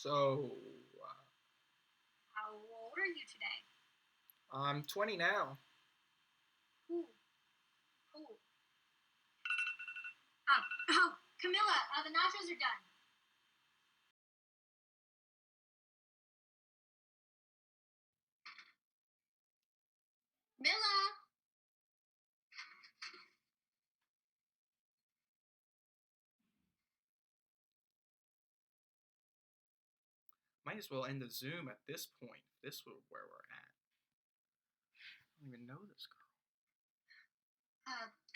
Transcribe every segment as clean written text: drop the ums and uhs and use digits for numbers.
So, How old are you today? I'm 20 now. Ooh. Ooh. Oh, Camilla, the nachos are done. Milla! Might as well end the Zoom at this point. This is where we're at. I don't even know this girl.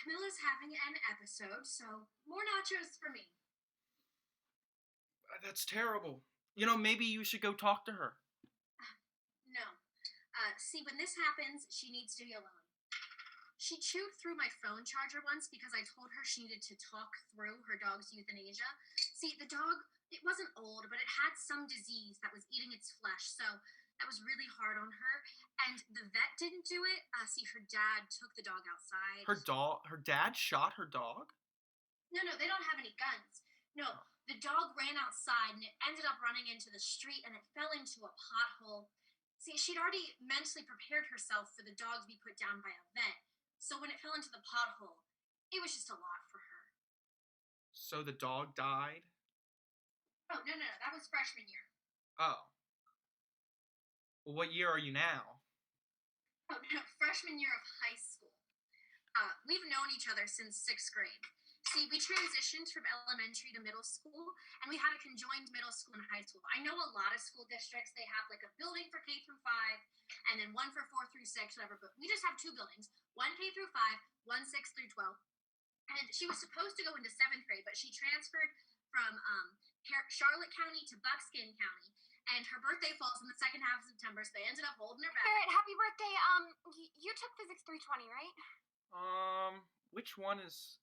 Camilla's having an episode, so more nachos for me. That's terrible. Maybe you should go talk to her. No. See, when this happens, she needs to be alone. She chewed through my phone charger once because I told her she needed to talk through her dog's euthanasia. See, the dog, it wasn't old, but it had some disease that was eating its flesh, so that was really hard on her. And the vet didn't do it. See, her dad took the dog outside. Her dad shot her dog? No, they don't have any guns. No, the dog ran outside and it ended up running into the street and it fell into a pothole. See, she'd already mentally prepared herself for the dog to be put down by a vet. So when it fell into the pothole, it was just a lot for her. So the dog died? Oh, no, that was freshman year. Oh. Well, what year are you now? Oh, no, freshman year of high school. We've known each other since 6th grade. See, we transitioned from elementary to middle school, and we had a conjoined middle school and high school. I know a lot of school districts, they have like a building for K through 5, and then one for 4 through 6, whatever, but we just have 2 buildings, one K through 5, one 6 through 12. And she was supposed to go into 7th grade, but she transferred from Charlotte County to Buckskin County, and her birthday falls in the second half of September, so they ended up holding her back. Garrett, happy birthday. You took Physics 320, right? Which one is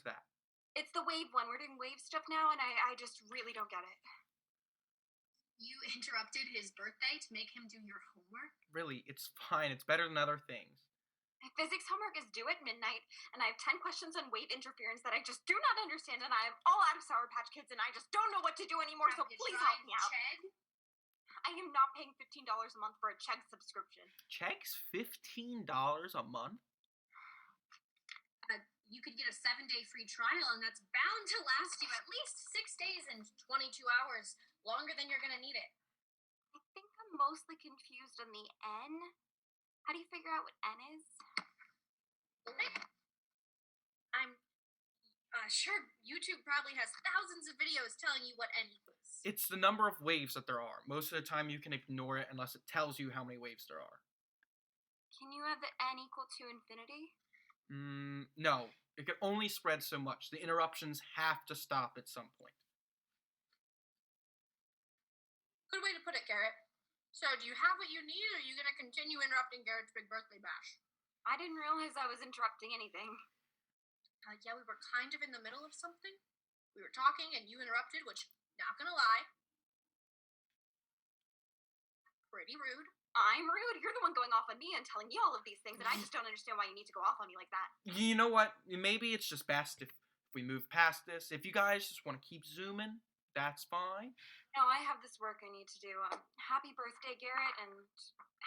that? It's the wave one. We're doing wave stuff now, and I just really don't get it. You interrupted his birthday to make him do your homework? Really, it's fine. It's better than other things. My physics homework is due at midnight, and I have 10 questions on wave interference that I just do not understand, and I am all out of Sour Patch Kids, and I just don't know what to do anymore, so please help me out. Chegg? I am not paying $15 a month for a Chegg subscription. Chegg's $15 a month? You could get a 7-day free trial, and that's bound to last you at least 6 days and 22 hours, longer than you're going to need it. I think I'm mostly confused on the N. How do you figure out what N is? I'm sure YouTube probably has thousands of videos telling you what N equals. It's the number of waves that there are. Most of the time you can ignore it unless it tells you how many waves there are. Can you have the N equal to infinity? No. It can only spread so much. The interruptions have to stop at some point. Good way to put it, Garrett. So, do you have what you need, or are you going to continue interrupting Garrett's big birthday bash? I didn't realize I was interrupting anything. Yeah, we were kind of in the middle of something. We were talking, and you interrupted, which, not gonna lie, pretty rude. I'm rude. You're the one going off on me and telling me all of these things, and I just don't understand why you need to go off on me like that. You know what? Maybe it's just best if we move past this. If you guys just want to keep zooming, that's fine. No, I have this work I need to do. Happy birthday, Garrett, and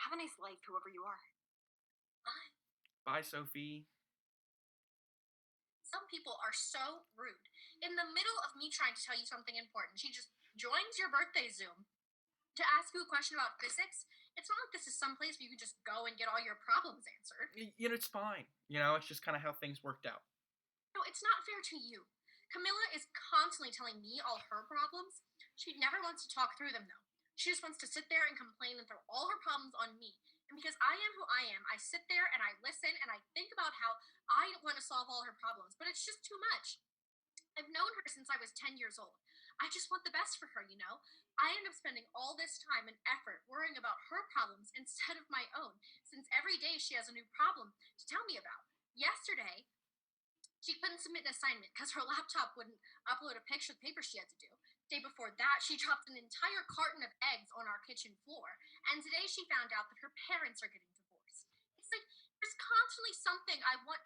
have a nice life, whoever you are. Bye. Bye, Sophie. Some people are so rude. In the middle of me trying to tell you something important, she just joins your birthday Zoom to ask you a question about physics. It's not like this is someplace where you can just go and get all your problems answered. It's fine. It's just kind of how things worked out. No, it's not fair to you. Camilla is constantly telling me all her problems. She never wants to talk through them, though. She just wants to sit there and complain and throw all her problems on me. And because I am who I am, I sit there and I listen and I think about how I want to solve all her problems, but it's just too much. I've known her since I was 10 years old. I just want the best for her, you know? I end up spending all this time and effort worrying about her problems instead of my own, since every day she has a new problem to tell me about. Yesterday, she couldn't submit an assignment because her laptop wouldn't upload a picture of the paper she had to do. The day before that, she dropped an entire carton of eggs on our kitchen floor. And today she found out that her parents are getting divorced. It's like there's constantly something I want,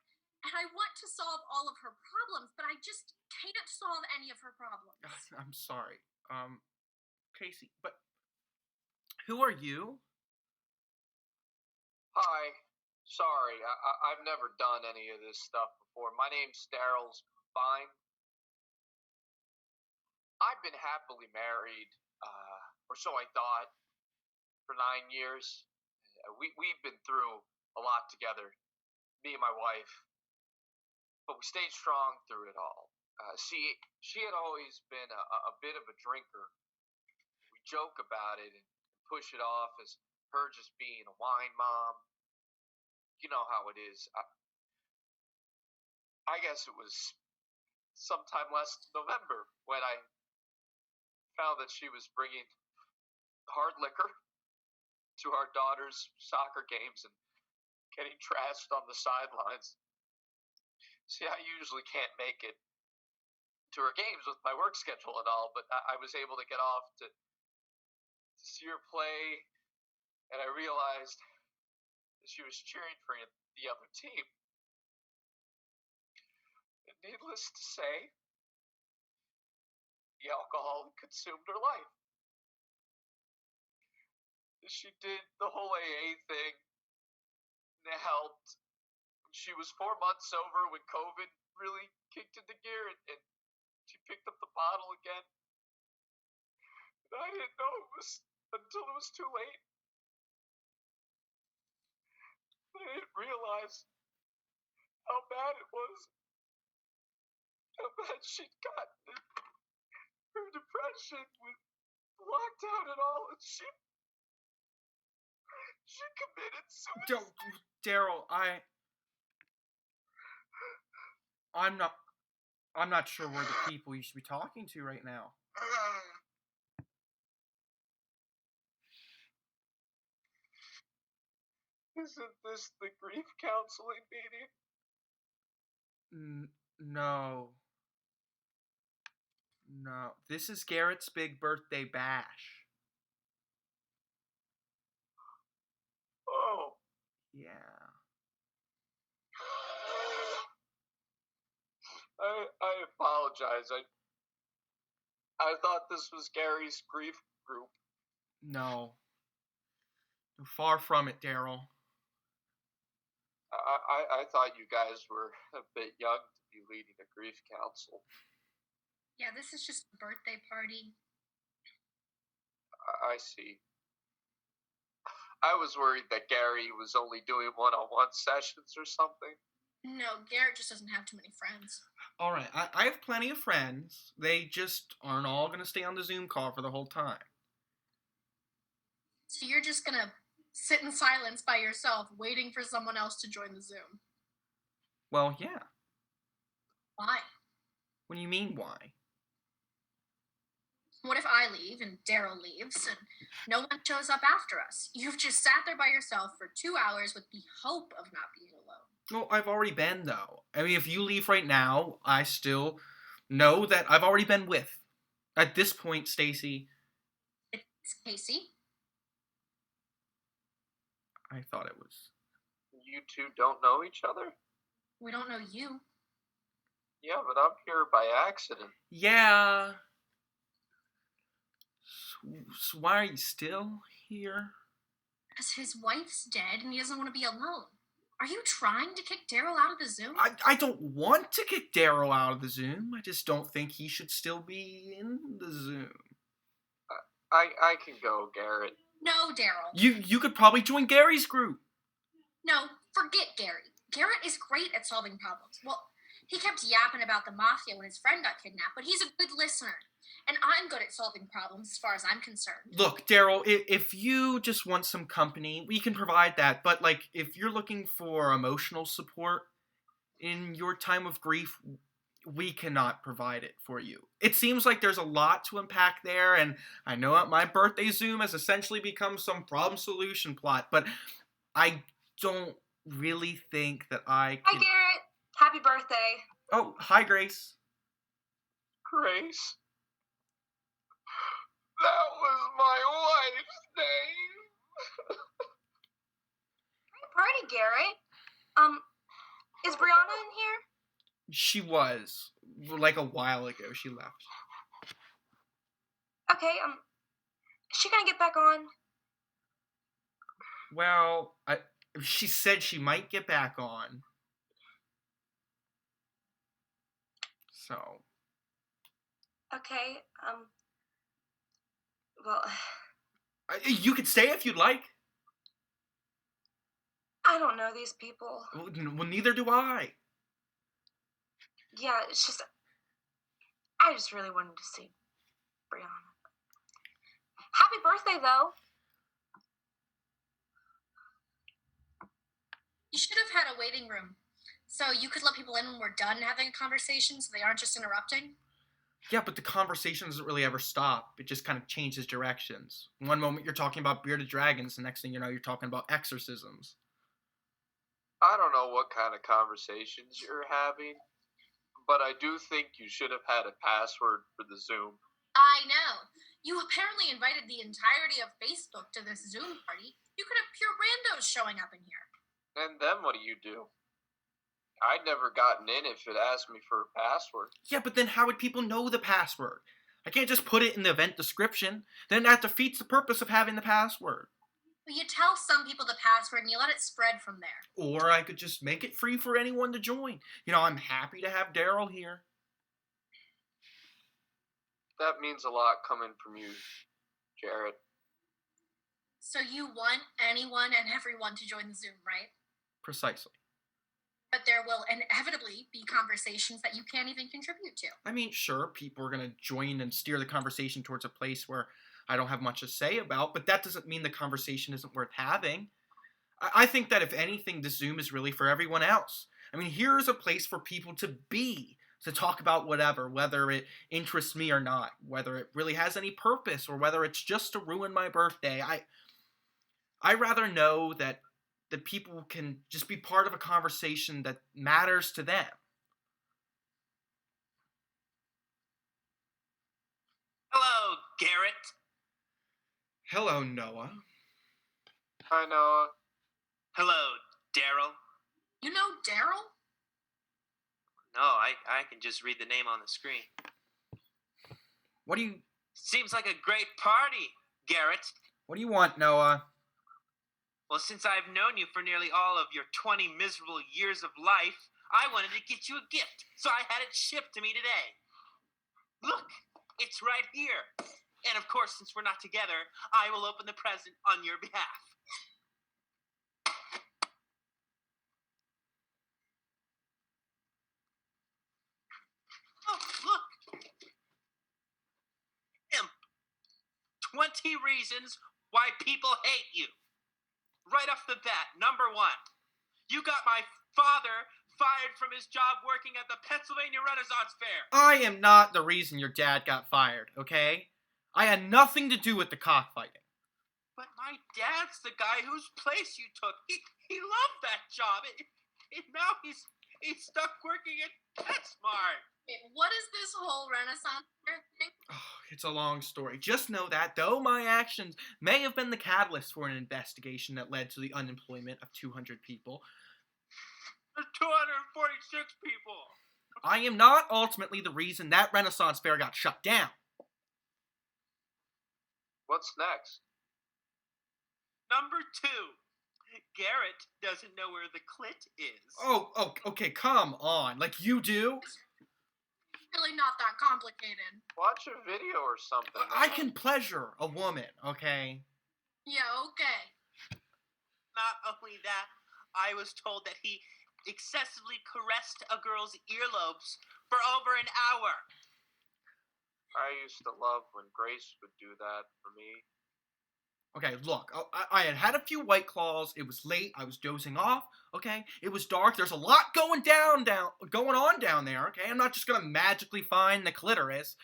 and I want to solve all of her problems, but I just can't solve any of her problems. I'm sorry. Casey, but who are you? Hi. Sorry, I've never done any of this stuff before. My name's Darryl's fine. I've been happily married, or so I thought, for 9 years. We've been through a lot together, me and my wife, but we stayed strong through it all. She had always been a bit of a drinker. We joke about it and push it off as her just being a wine mom. You know how it is. I guess it was sometime last November when I found that she was bringing hard liquor to our daughter's soccer games and getting trashed on the sidelines. See, I usually can't make it to her games with my work schedule and all, but I was able to get off to see her play, and I realized that she was cheering for the other team. And needless to say, the alcohol consumed her life. She did the whole AA thing, and it helped. She was 4 months sober when COVID really kicked into gear, and she picked up the bottle again. And I didn't know it was until it was too late. I didn't realize how bad it was, how bad she'd gotten, her depression with lockdown and all, and she committed suicide. Darryl, I'm not sure we're the people you should be talking to right now. Isn't this the grief counseling meeting? No. No. This is Garrett's big birthday bash. Oh. Yeah. I apologize. I thought this was Gary's grief group. No. Far from it, Darryl. I thought you guys were a bit young to be leading a grief council. Yeah, this is just a birthday party. I see. I was worried that Gerry was only doing one-on-one sessions or something. No, Garrett just doesn't have too many friends. All right, I have plenty of friends. They just aren't all going to stay on the Zoom call for the whole time. So you're just going to sit in silence by yourself, waiting for someone else to join the Zoom? Well, yeah. Why? What do you mean, why? What if I leave and Darryl leaves and no one shows up after us? You've just sat there by yourself for 2 hours with the hope of not being alone. Well, I've already been, though. I mean, if you leave right now, I still know that I've already been with. At this point, Stacy... It's Casey. I thought it was... You two don't know each other? We don't know you. Yeah, but I'm here by accident. Yeah... So why are you still here? Because his wife's dead and he doesn't want to be alone. Are you trying to kick Darryl out of the Zoom? I don't want to kick Darryl out of the Zoom. I just don't think he should still be in the Zoom. I can go, Garrett. No, Darryl. You could probably join Gary's group. No, forget Gerry. Garrett is great at solving problems. Well, he kept yapping about the mafia when his friend got kidnapped, but he's a good listener. And I'm good at solving problems as far as I'm concerned. Look, Darryl, if you just want some company, we can provide that. But, like, if you're looking for emotional support in your time of grief, we cannot provide it for you. It seems like there's a lot to unpack there, and I know at my birthday Zoom has essentially become some problem solution plot, but I don't really think that I can... Hi, Garrett. Happy birthday. Oh, hi, Grace. Grace? That was my wife's name. Great party, Garrett. Is Brianna in here? She was. Like a while ago, she left. Okay, she gonna get back on? Well, she said she might get back on. So. Okay, well, You could stay if you'd like. I don't know these people. Well, neither do I. Yeah, it's just, I just really wanted to see Brianna. Happy birthday, though. You should have had a waiting room, so you could let people in when we're done having a conversation, so they aren't just interrupting. Yeah, but the conversation doesn't really ever stop. It just kind of changes directions. One moment you're talking about bearded dragons, the next thing you know, you're talking about exorcisms. I don't know what kind of conversations you're having, but I do think you should have had a password for the Zoom. I know. You apparently invited the entirety of Facebook to this Zoom party. You could have pure randos showing up in here. And then what do? I'd never gotten in if it asked me for a password. Yeah, but then how would people know the password? I can't just put it in the event description. Then that defeats the purpose of having the password. But you tell some people the password and you let it spread from there. Or I could just make it free for anyone to join. You know, I'm happy to have Darryl here. That means a lot coming from you, Garrett. So you want anyone and everyone to join the Zoom, right? Precisely. But there will inevitably be conversations that you can't even contribute to. I mean, sure, people are going to join and steer the conversation towards a place where I don't have much to say about, but that doesn't mean the conversation isn't worth having. I think that if anything, the Zoom is really for everyone else. I mean, here's a place for people to be, to talk about whatever, whether it interests me or not, whether it really has any purpose, or whether it's just to ruin my birthday. I rather know that the people can just be part of a conversation that matters to them. Hello, Garrett. Hello, Noah. Hi, Noah. Hello, Darryl. You know Darryl? No, I can just read the name on the screen. What do you... Seems like a great party, Garrett. What do you want, Noah? Well, since I've known you for nearly all of your 20 miserable years of life, I wanted to get you a gift, so I had it shipped to me today. Look, it's right here. And of course, since we're not together, I will open the present on your behalf. Oh, look. 20 reasons why people hate you. Right off the bat, number 1. You got my father fired from his job working at the Pennsylvania Renaissance Fair. I am not the reason your dad got fired, okay? I had nothing to do with the cockfighting. But my dad's the guy whose place you took. He loved that job. And now he's stuck working at PetSmart. Wait, what is this whole Renaissance fair thing? Oh, it's a long story. Just know that, though my actions may have been the catalyst for an investigation that led to the unemployment of 200 people, There's 246 people. I am not ultimately the reason that Renaissance Fair got shut down. What's next? Number 2. Garrett doesn't know where the clit is. Oh, okay, come on. Like you do? Really not that complicated. Watch a video or something. I can pleasure a woman, okay? Yeah, okay. Not only that, I was told that he excessively caressed a girl's earlobes for over an hour. I used to love when Grace would do that for me. Okay, look, I had a few White Claws. It was late. I was dozing off. Okay, it was dark. There's a lot going on down there. Okay, I'm not just gonna magically find the clitoris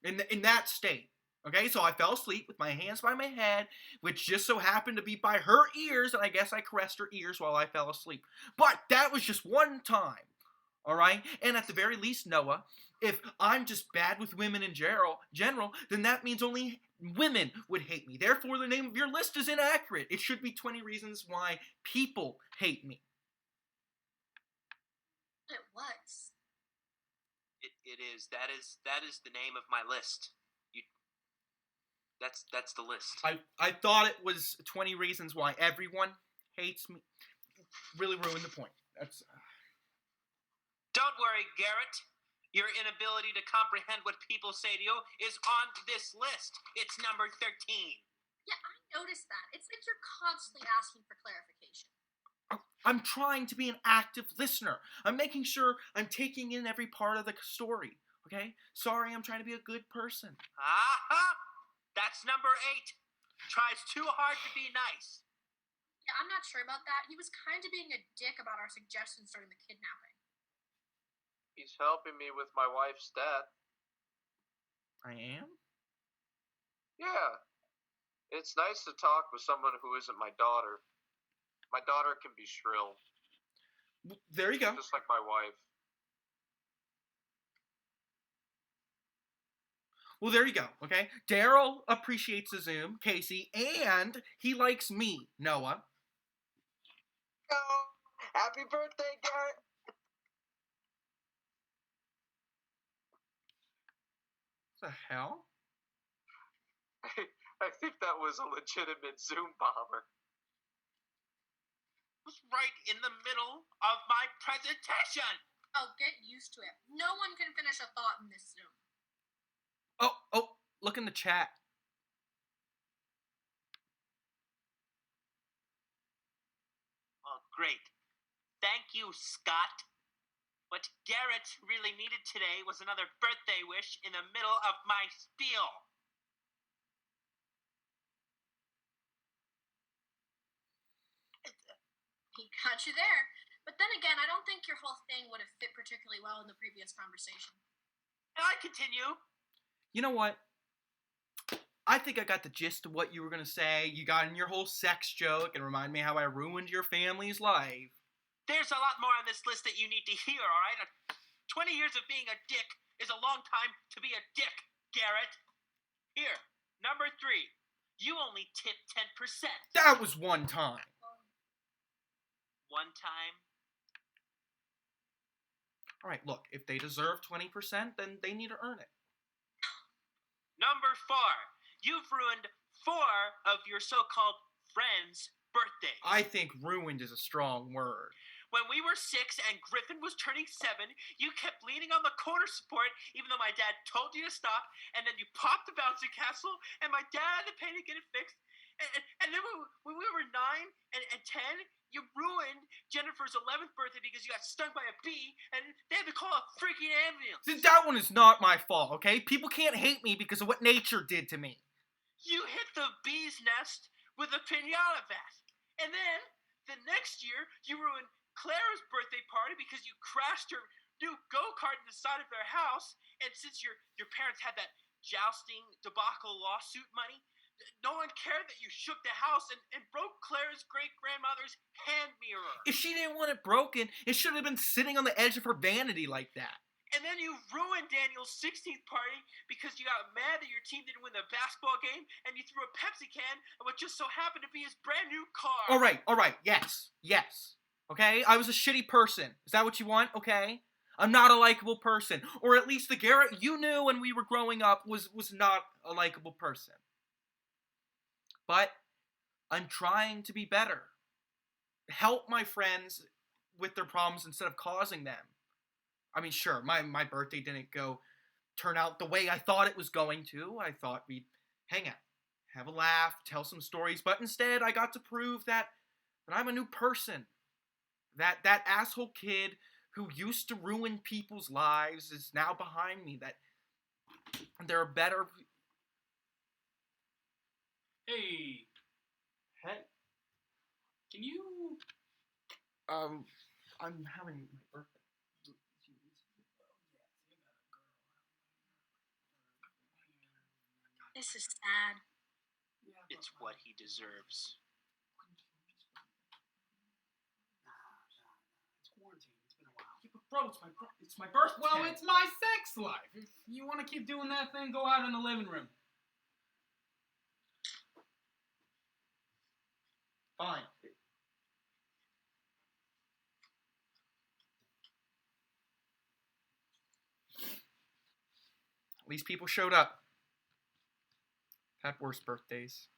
in that state. Okay, so I fell asleep with my hands by my head, which just so happened to be by her ears, and I guess I caressed her ears while I fell asleep. But that was just one time. All right, and at the very least, Noah, if I'm just bad with women in general, then that means only women would hate me. Therefore, the name of your list is inaccurate. It should be 20 reasons why people hate me. It was. It is. That is the name of my list. That's the list. I thought it was 20 reasons why everyone hates me. Really ruined the point. That's. Don't worry, Garrett. Your inability to comprehend what people say to you is on this list. It's number 13. Yeah, I noticed that. It's like you're constantly asking for clarification. I'm trying to be an active listener. I'm making sure I'm taking in every part of the story. Okay? Sorry, I'm trying to be a good person. Aha! That's number 8. Tries too hard to be nice. Yeah, I'm not sure about that. He was kind of being a dick about our suggestions during the kidnapping. He's helping me with my wife's death. I am? Yeah. It's nice to talk with someone who isn't my daughter. My daughter can be shrill. There you go. Just like my wife. Well, there you go, okay? Darryl appreciates the Zoom, Casey, and he likes me, Noah. Oh, happy birthday, Garrett. What the hell? I think that was a legitimate Zoom bomber. It was right in the middle of my presentation. Oh, get used to it. No one can finish a thought in this Zoom. Oh, look in the chat. Oh, great. Thank you, Scott. What Garrett really needed today was another birthday wish in the middle of my spiel. He got you there. But then again, I don't think your whole thing would have fit particularly well in the previous conversation. And I continue. You know what? I think I got the gist of what you were going to say. You got in your whole sex joke and remind me how I ruined your family's life. There's a lot more on this list that you need to hear, all right? 20 years of being a dick is a long time to be a dick, Garrett. Here, number 3. You only tip 10%. That was one time. One time? All right, look, if they deserve 20%, then they need to earn it. Number 4. You've ruined 4 of your so-called friends' birthdays. I think ruined is a strong word. When we were 6 and Griffin was turning 7, you kept leaning on the corner support even though my dad told you to stop, and then you popped the bouncy castle, and my dad had to pay to get it fixed. And then when we were 9 and 10, you ruined Jennifer's 11th birthday because you got stung by a bee, and they had to call a freaking ambulance. See, that one is not my fault, okay? People can't hate me because of what nature did to me. You hit the bee's nest with a piñata bat. And then, the next year, you ruined Clara's birthday party because you crashed her new go-kart in the side of their house, and since your parents had that jousting debacle lawsuit money, no one cared that you shook the house and broke Clara's great-grandmother's hand mirror. If she didn't want it broken, it should have been sitting on the edge of her vanity like that. And then you ruined Daniel's 16th party because you got mad that your team didn't win the basketball game, and you threw a Pepsi can at what just so happened to be his brand new car. All right, yes. Okay, I was a shitty person. Is that what you want? Okay, I'm not a likable person, or at least the Garrett you knew when we were growing up was not a likable person. But I'm trying to be better. Help my friends with their problems instead of causing them. I mean, sure, my birthday didn't turn out the way I thought it was going to. I thought we'd hang out, have a laugh, tell some stories, but instead I got to prove that I'm a new person. That asshole kid who used to ruin people's lives is now behind me. That there are better... Hey. Hey. Can you... I'm having my birthday. This is sad. It's what he deserves. It's quarantine. It's been a while. Yeah, but bro, it's my birthday. Well, it's my sex life. If you want to keep doing that thing, go out in the living room. Fine. At least people showed up. Had worse birthdays.